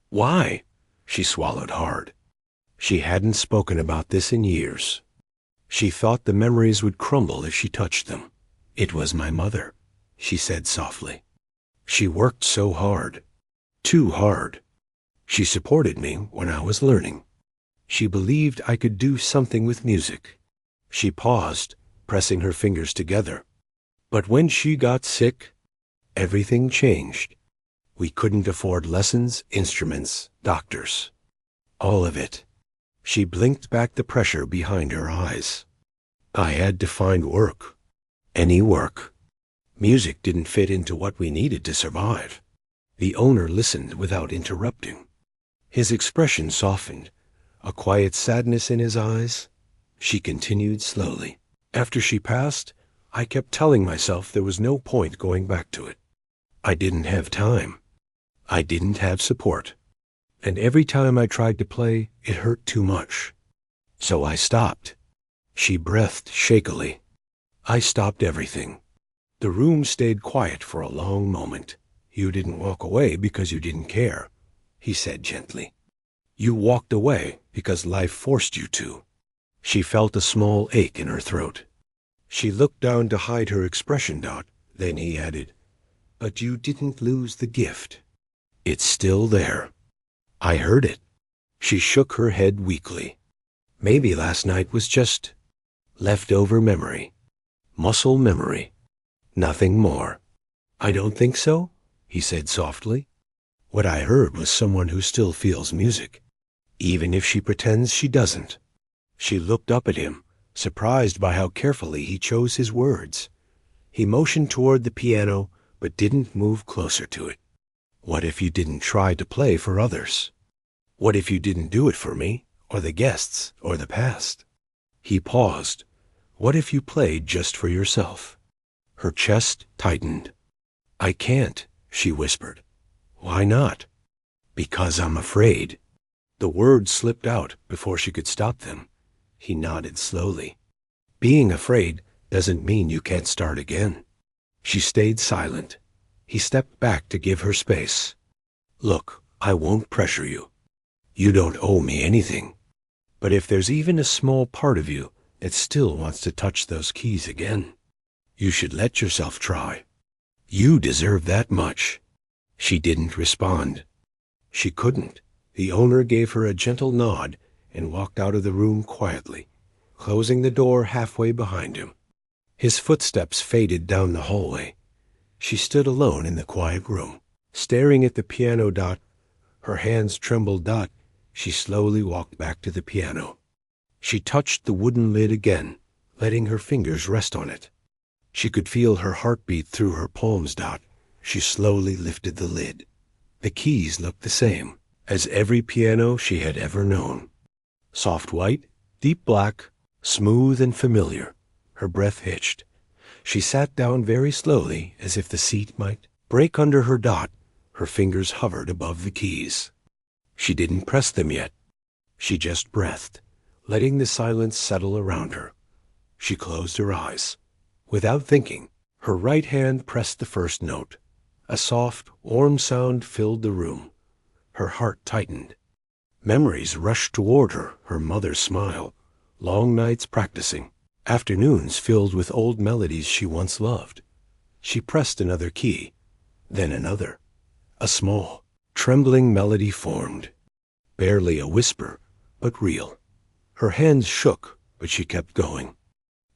Why? She swallowed hard. She hadn't spoken about this in years. She thought the memories would crumble if she touched them. It was my mother, she said softly. She worked so hard. Too hard. She supported me when I was learning. She believed I could do something with music. She paused, pressing her fingers together. But when she got sick, everything changed. We couldn't afford lessons, instruments, doctors. All of it. She blinked back the pressure behind her eyes. I had to find work. Any work. Music didn't fit into what we needed to survive. The owner listened without interrupting. His expression softened, a quiet sadness in his eyes. She continued slowly. After she passed, I kept telling myself there was no point going back to it. I didn't have time. I didn't have support. And every time I tried to play, it hurt too much. So I stopped. She breathed shakily. I stopped everything. The room stayed quiet for a long moment. You didn't walk away because you didn't care, he said gently. You walked away because life forced you to. She felt a small ache in her throat. She looked down to hide her expression. Then he added, But you didn't lose the gift. It's still there. I heard it. She shook her head weakly. Maybe last night was just leftover memory. Muscle memory. Nothing more. I don't think so, he said softly. What I heard was someone who still feels music, even if she pretends she doesn't. She looked up at him, surprised by how carefully he chose his words. He motioned toward the piano, but didn't move closer to it. What if you didn't try to play for others? What if you didn't do it for me, or the guests, or the past? He paused. What if you played just for yourself? Her chest tightened. I can't, she whispered. Why not? Because I'm afraid. The words slipped out before she could stop them. He nodded slowly. Being afraid doesn't mean you can't start again. She stayed silent. He stepped back to give her space. Look, I won't pressure you. You don't owe me anything. But if there's even a small part of you that still wants to touch those keys again, you should let yourself try. You deserve that much. She didn't respond. She couldn't. The owner gave her a gentle nod and walked out of the room quietly, closing the door halfway behind him. His footsteps faded down the hallway. She stood alone in the quiet room, staring at the piano. Her hands trembled. She slowly walked back to the piano. She touched the wooden lid again, letting her fingers rest on it. She could feel her heartbeat through her palms. She slowly lifted the lid. The keys looked the same as every piano she had ever known. Soft white, deep black, smooth and familiar. Her breath hitched. She sat down very slowly, as if the seat might break under her. Her fingers hovered above the keys. She didn't press them yet. She just breathed, letting the silence settle around her. She closed her eyes. Without thinking, her right hand pressed the first note. A soft, warm sound filled the room. Her heart tightened. Memories rushed toward her, her mother's smile, long nights practicing, afternoons filled with old melodies she once loved. She pressed another key, then another. A small, trembling melody formed. Barely a whisper, but real. Her hands shook, but she kept going.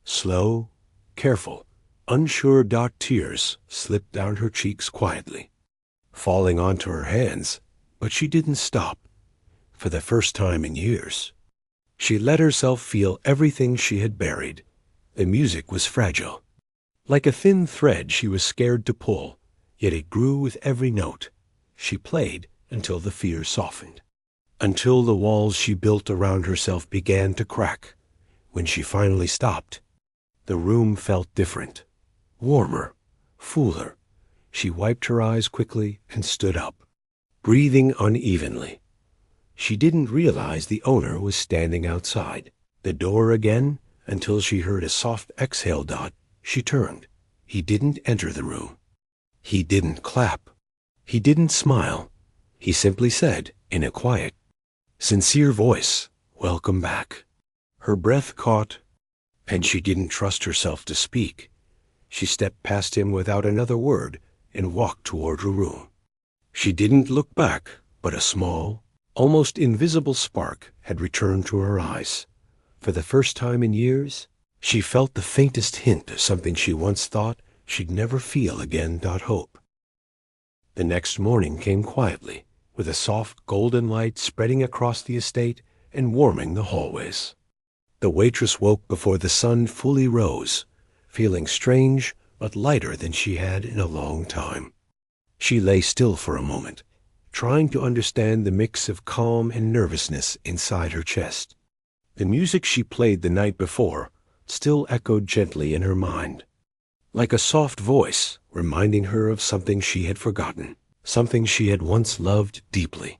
Slow, careful, unsure. Tears slipped down her cheeks quietly, falling onto her hands, but she didn't stop. For the first time in years, she let herself feel everything she had buried. The music was fragile. Like a thin thread she was scared to pull, yet it grew with every note. She played until the fear softened, until the walls she built around herself began to crack. When she finally stopped, the room felt different, warmer, fuller. She wiped her eyes quickly and stood up, breathing unevenly. She didn't realize the owner was standing outside the door again until she heard a soft exhale. She turned. He didn't enter the room. He didn't clap. He didn't smile. He simply said, in a quiet, sincere voice, "Welcome back." Her breath caught, and she didn't trust herself to speak. She stepped past him without another word and walked toward her room. She didn't look back, but a small, almost invisible spark had returned to her eyes. For the first time in years, she felt the faintest hint of something she once thought she'd never feel again. Hope. The next morning came quietly, with a soft golden light spreading across the estate and warming the hallways. The waitress woke before the sun fully rose, feeling strange but lighter than she had in a long time. She lay still for a moment, trying to understand the mix of calm and nervousness inside her chest. The music she played the night before still echoed gently in her mind, like a soft voice reminding her of something she had forgotten, something she had once loved deeply.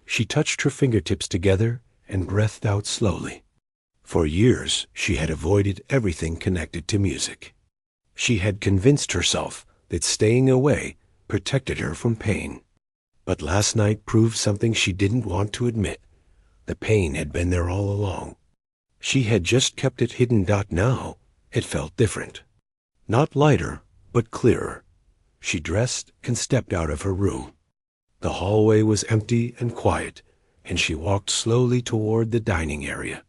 She touched her fingertips together and breathed out slowly. For years she had avoided everything connected to music. She had convinced herself that staying away protected her from pain. But last night proved something she didn't want to admit. The pain had been there all along. She had just kept it hidden. Now it felt different. Not lighter, but clearer. She dressed and stepped out of her room. The hallway was empty and quiet, and she walked slowly toward the dining area.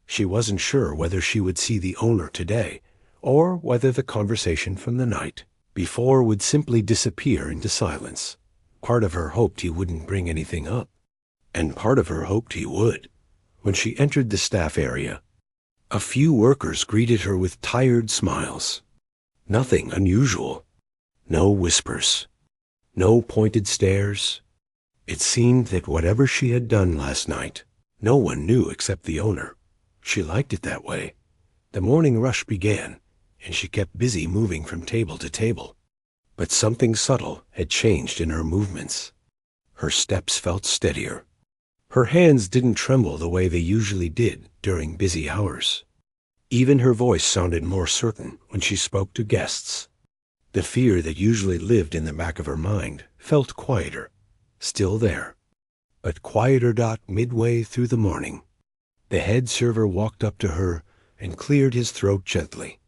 She wasn't sure whether she would see the owner today, or whether the conversation from the night before would simply disappear into silence. Part of her hoped he wouldn't bring anything up, and part of her hoped he would. When she entered the staff area, a few workers greeted her with tired smiles. Nothing unusual. No whispers. No pointed stares. It seemed that whatever she had done last night, no one knew except the owner. She liked it that way. The morning rush began, and she kept busy moving from table to table. But something subtle had changed in her movements. Her steps felt steadier. Her hands didn't tremble the way they usually did during busy hours. Even her voice sounded more certain when she spoke to guests. The fear that usually lived in the back of her mind felt quieter, still there, but quieter. Midway through the morning, the head server walked up to her and cleared his throat gently.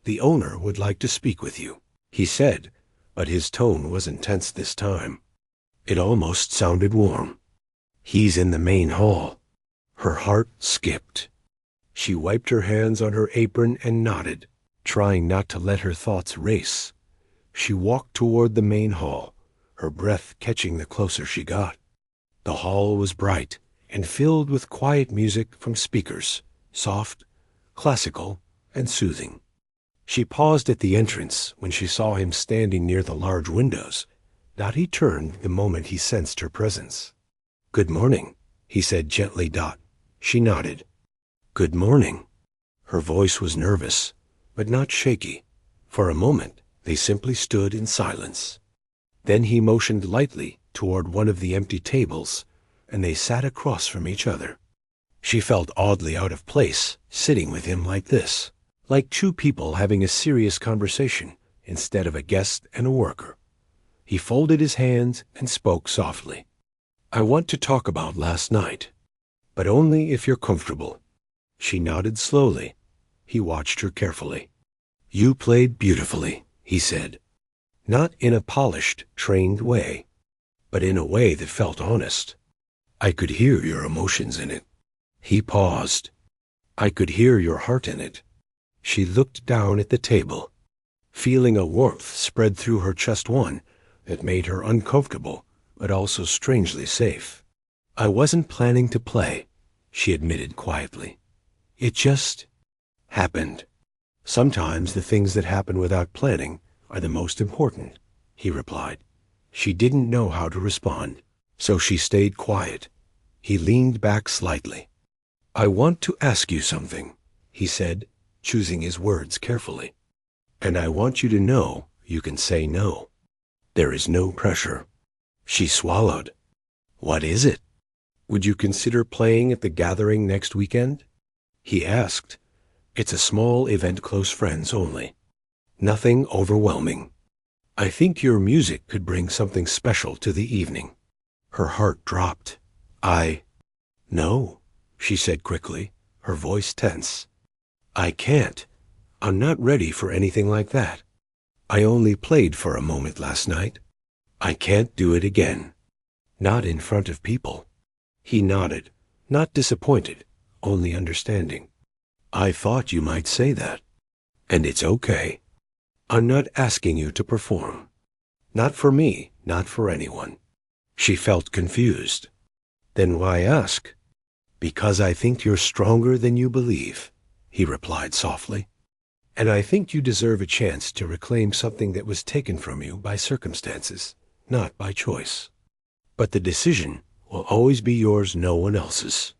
"The owner would like to speak with you," he said, but his tone wasn't tense this time. It almost sounded warm. "He's in the main hall." Her heart skipped. She wiped her hands on her apron and nodded, trying not to let her thoughts race. She walked toward the main hall, her breath catching the closer she got. The hall was bright and filled with quiet music from speakers, soft, classical, and soothing. She paused at the entrance when she saw him standing near the large windows. He turned the moment he sensed her presence. "Good morning," he said gently. She nodded. "Good morning." Her voice was nervous, but not shaky. For a moment, they simply stood in silence. Then he motioned lightly toward one of the empty tables, and they sat across from each other. She felt oddly out of place, sitting with him like this, like two people having a serious conversation instead of a guest and a worker. He folded his hands and spoke softly. "I want to talk about last night, but only if you're comfortable." She nodded slowly. He watched her carefully. "You played beautifully," he said. Not in a polished, trained way, but in a way that felt honest. "I could hear your emotions in it." He paused. "I could hear your heart in it." She looked down at the table, feeling a warmth spread through her chest, one that made her uncomfortable, but also strangely safe. "I wasn't planning to play," she admitted quietly. "It just happened." Sometimes the things that happen without planning are the most important, he replied. She didn't know how to respond, so she stayed quiet. He leaned back slightly. I want to ask you something, he said, choosing his words carefully. And I want you to know you can say no. There is no pressure. She swallowed. What is it? Would you consider playing at the gathering next weekend? He asked. It's a small event, close friends only. Nothing overwhelming. I think your music could bring something special to the evening. Her heart dropped. No, she said quickly, her voice tense. I can't. I'm not ready for anything like that. I only played for a moment last night. I can't do it again. Not in front of people. He nodded, not disappointed, only understanding. I thought you might say that. And it's okay. I'm not asking you to perform. Not for me, not for anyone. She felt confused. Then why ask? Because I think you're stronger than you believe, he replied softly. And I think you deserve a chance to reclaim something that was taken from you by circumstances, not by choice. But the decision will always be yours, no one else's.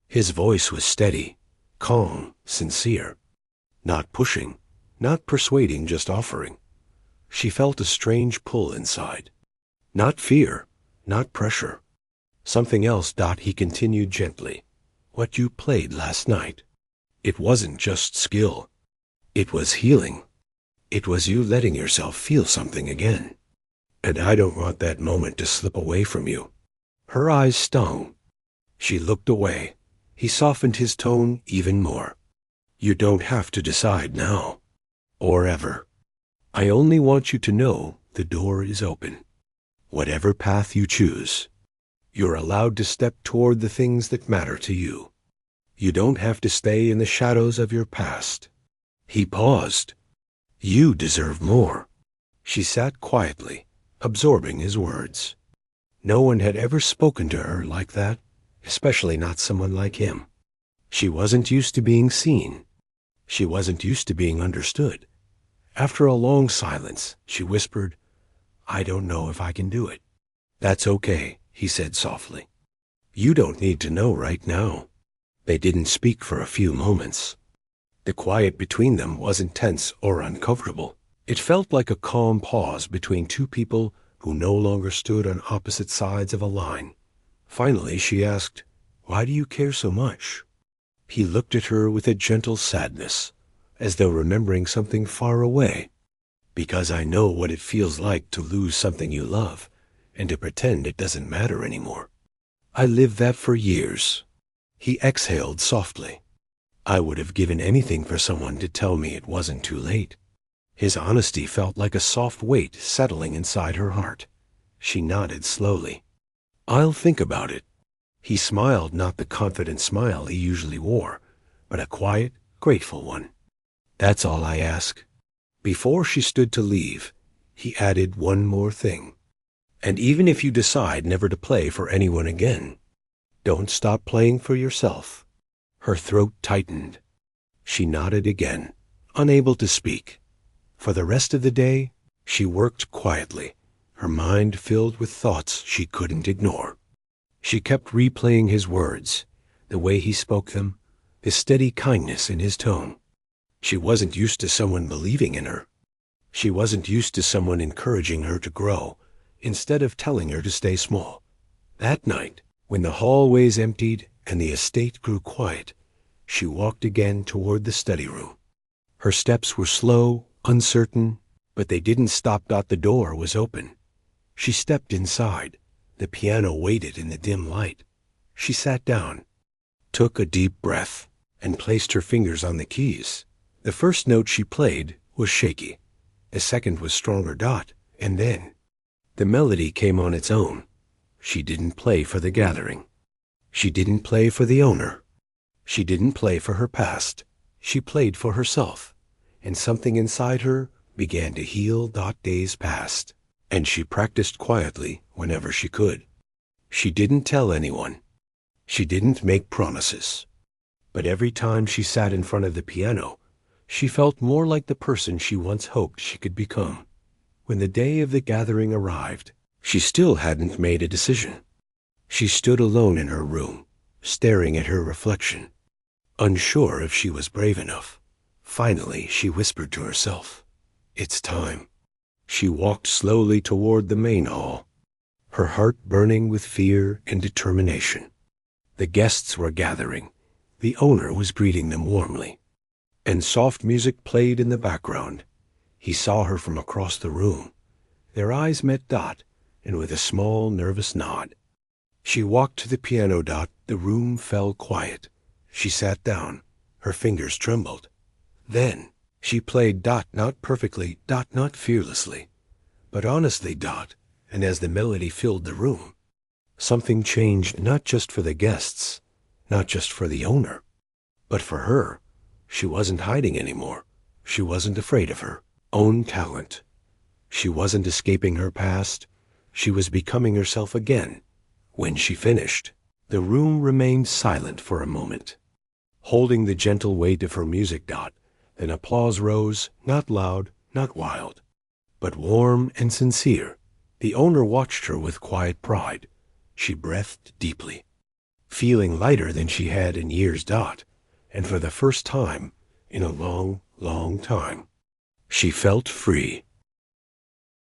His voice was steady, calm, sincere. Not pushing, not persuading, just offering. She felt a strange pull inside. Not fear, not pressure. Something else. He continued gently. What you played last night. It wasn't just skill. It was healing. It was you letting yourself feel something again. And I don't want that moment to slip away from you. Her eyes stung. She looked away. He softened his tone even more. You don't have to decide now. Or ever. I only want you to know the door is open. Whatever path you choose, you're allowed to step toward the things that matter to you. You don't have to stay in the shadows of your past. He paused. You deserve more. She sat quietly, absorbing his words. No one had ever spoken to her like that, especially not someone like him. She wasn't used to being seen. She wasn't used to being understood. After a long silence, she whispered, I don't know if I can do it. That's okay, he said softly. You don't need to know right now. They didn't speak for a few moments. The quiet between them wasn't tense or uncomfortable. It felt like a calm pause between two people who no longer stood on opposite sides of a line. Finally, she asked, Why do you care so much? He looked at her with a gentle sadness, as though remembering something far away. Because I know what it feels like to lose something you love, and to pretend it doesn't matter anymore. I lived that for years. He exhaled softly. I would have given anything for someone to tell me it wasn't too late. His honesty felt like a soft weight settling inside her heart. She nodded slowly. I'll think about it. He smiled, not the confident smile he usually wore, but a quiet, grateful one. That's all I ask. Before she stood to leave, he added one more thing. And even if you decide never to play for anyone again, don't stop playing for yourself. Her throat tightened. She nodded again, unable to speak. For the rest of the day, she worked quietly, her mind filled with thoughts she couldn't ignore. She kept replaying his words, the way he spoke them, the steady kindness in his tone. She wasn't used to someone believing in her. She wasn't used to someone encouraging her to grow, instead of telling her to stay small. That night, when the hallways emptied and the estate grew quiet, she walked again toward the study room. Her steps were slow, uncertain, but they didn't stop. The door was open. She stepped inside. The piano waited in the dim light. She sat down, took a deep breath, and placed her fingers on the keys. The first note she played was shaky. The second was stronger. And then the melody came on its own. She didn't play for the gathering. She didn't play for the owner. She didn't play for her past. She played for herself. And something inside her began to heal. Days passed, and she practiced quietly whenever she could. She didn't tell anyone. She didn't make promises. But every time she sat in front of the piano, She felt more like the person she once hoped she could become. When the day of the gathering arrived, she still hadn't made a decision. She stood alone in her room, staring at her reflection, unsure if she was brave enough. Finally, she whispered to herself, "It's time." She walked slowly toward the main hall, her heart burning with fear and determination. The guests were gathering. The owner was greeting them warmly, and soft music played in the background. He saw her from across the room. Their eyes met Dot, and with a small, nervous nod, she walked to the piano. Dot, the room fell quiet. She sat down. Her fingers trembled. Then she played. Dot, not perfectly, Dot, not fearlessly, but honestly. Dot, and as the melody filled the room, something changed, not just for the guests, not just for the owner, but for her. She wasn't hiding anymore. She wasn't afraid of her own talent. She wasn't escaping her past. She was becoming herself again. When she finished, the room remained silent for a moment, holding the gentle weight of her music. Dot, then applause rose, not loud, not wild, but warm and sincere. The owner watched her with quiet pride. She breathed deeply, feeling lighter than she had in years. Dot, and for the first time in a long, long time, she felt free.